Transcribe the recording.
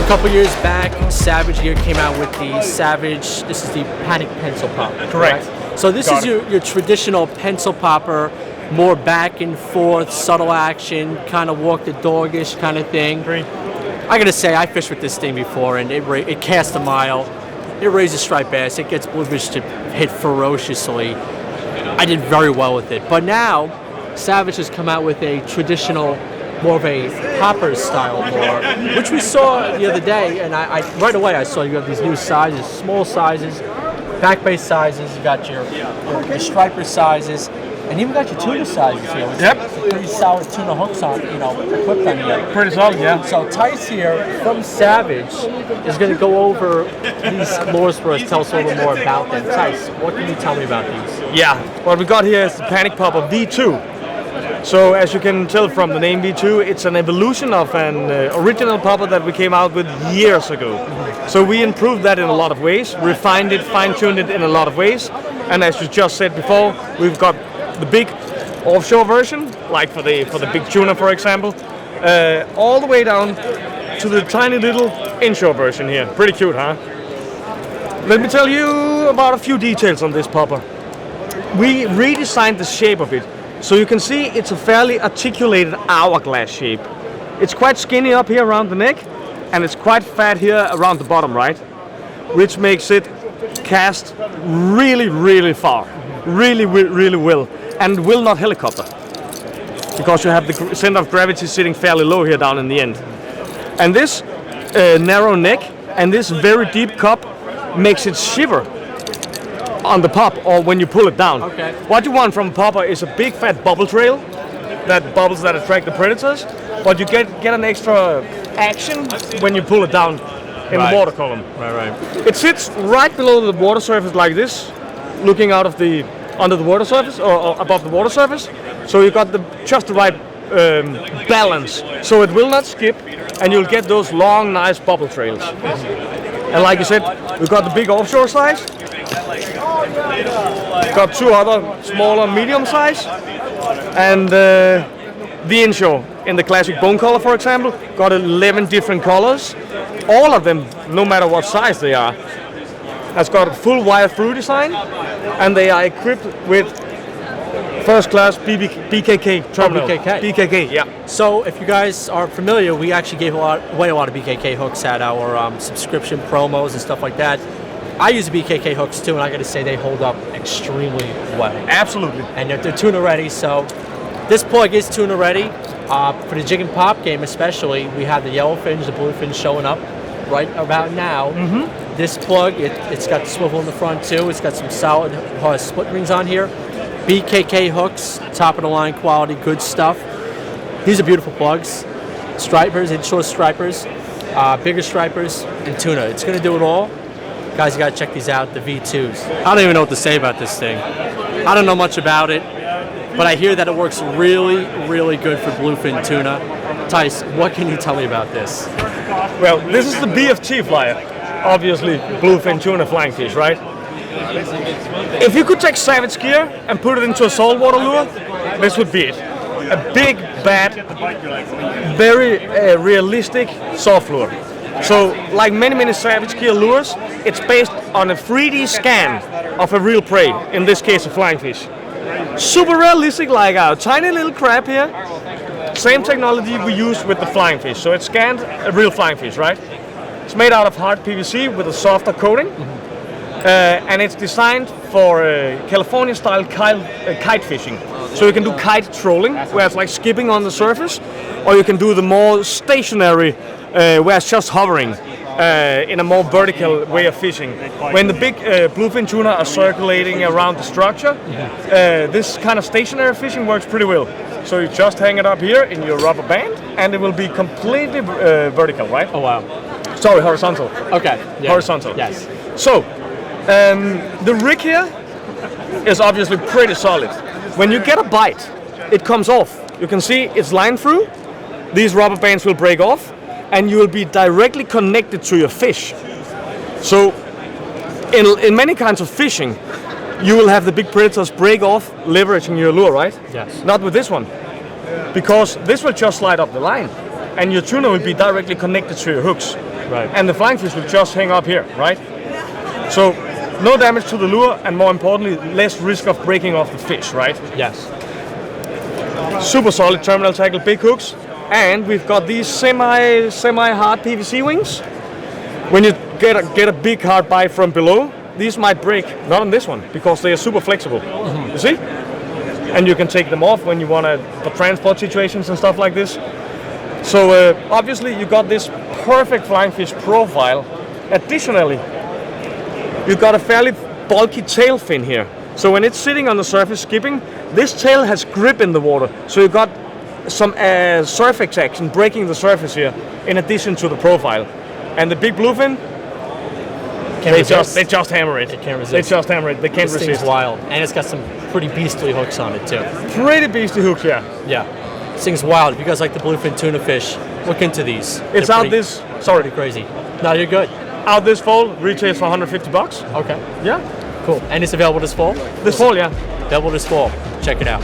A couple years back, Savage here came out with the Savage, this is the Panic Pencil Pop. Correct. So this is your traditional pencil popper, more back and forth, subtle action, kind of walk the doggish kind of thing. Great. I gotta say, I fished with this thing before, and it casts a mile. It raises striped bass. It gets bluefish to hit ferociously. I did very well with it. But now, Savage has come out with a traditional, more of a popper style lure, which we saw the other day, and I right away I saw you have these new sizes, small sizes, back base sizes. You got your striper sizes, and even got your tuna sizes here. With some pretty solid tuna hooks on, equipped on here. Pretty solid, yeah. So Tice here from Savage is going to go over these lures for us. Tell us a little more about them. Tice, what can you tell me about these? Yeah, what we got here is the Panic Popper V2. So as you can tell from the name V2, it's an evolution of an original popper that we came out with years ago. So we improved that in a lot of ways, refined it, fine-tuned it in a lot of ways. And as you just said before, we've got the big offshore version, like for the big tuna, for example, all the way down to the tiny little inshore version here. Pretty cute, huh? Let me tell you about a few details on this popper. We redesigned the shape of it. So you can see it's a fairly articulated hourglass shape. It's quite skinny up here around the neck, and it's quite fat here around the bottom, right? Which makes it cast really, really far. Really, really well. And will not helicopter. Because you have the center of gravity sitting fairly low here down in the end. And this narrow neck and this very deep cup makes it shiver on the pop or when you pull it down. Okay. What you want from a popper is a big fat bubble trail, that bubbles that attract the predators, but you get an extra action when you pull it down in the water column. Right. It sits right below the water surface like this, looking out of under the water surface or above the water surface. So you got just the right balance, so it will not skip, and you'll get those long, nice bubble trails. And like you said, we've got the big offshore size. Got two other smaller medium size, and the inshore in the classic bone color, for example, got 11 different colors. All of them, no matter what size they are, has got a full wire through design, and they are equipped with first class BKK terminal. BKK, yeah. So if you guys are familiar, we actually gave away a lot of BKK hooks at our subscription promos and stuff like that. I use BKK hooks too, and I got to say they hold up extremely well. Absolutely. And they're tuna ready, so this plug is tuna ready. For the jig and pop game especially, we have the yellowfins, the bluefin showing up right about now. Mm-hmm. This plug, it's got the swivel in the front too. It's got some solid split rings on here. BKK hooks, top of the line quality, good stuff. These are beautiful plugs. Stripers, inshore stripers, bigger stripers, and tuna. It's going to do it all. Guys, you got to check these out, the V2s. I don't even know what to say about this thing. I don't know much about it, but I hear that it works really, really good for bluefin tuna. Tice, what can you tell me about this? Well, this is the BFT flyer. Obviously, bluefin tuna flying fish, right? If you could take Savage gear and put it into a saltwater lure, this would be it. A big, bad, very realistic soft lure. So, like many Savage gear lures, it's based on a 3D scan of a real prey, in this case a flying fish. Super realistic, like our tiny little crab here. Same technology we use with the flying fish. So it scanned a real flying fish, right? It's made out of hard PVC with a softer coating. And it's designed for California-style kite fishing. So you can do kite trolling, where it's like skipping on the surface, or you can do the more stationary, where it's just hovering, in a more vertical way of fishing. When the big bluefin tuna are circulating around the structure, this kind of stationary fishing works pretty well. So you just hang it up here in your rubber band, and it will be completely vertical, right? Oh, wow. Sorry, horizontal. Okay. Yeah. Horizontal. Yes. So, the rig here is obviously pretty solid. When you get a bite, it comes off. You can see it's lined through. These rubber bands will break off, and you will be directly connected to your fish. So, in many kinds of fishing, you will have the big predators break off, leveraging your lure, right? Yes. Not with this one, because this will just slide up the line, and your tuna will be directly connected to your hooks. Right. And the flying fish will just hang up here, right? So no damage to the lure, and more importantly, less risk of breaking off the fish, right? Yes. Super solid terminal tackle, big hooks, and we've got these semi-hard PVC wings. When you get a big hard bite from below, these might break. Not on this one because they are super flexible. You see? And you can take them off when you want to for transport situations and stuff like this. So obviously you got this perfect flying fish profile. Additionally, you've got a fairly bulky tail fin here. So when it's sitting on the surface skipping, this tail has grip in the water. So you've got some surface action breaking the surface here in addition to the profile. And the big bluefin, they just hammer it. They can't resist. They just hammer it. They can't This thing's resist. wild. And it's got some pretty beastly hooks on it too. Pretty beastly hooks, yeah. Yeah. This thing's wild. If you guys like the bluefin tuna fish, look into these. It's They're out pretty- this, sorry, Pretty crazy. No, you're good. out this fall, retails for $150. Okay. Yeah. Cool. And it's available this fall? This fall, yeah. Available this fall. Check it out.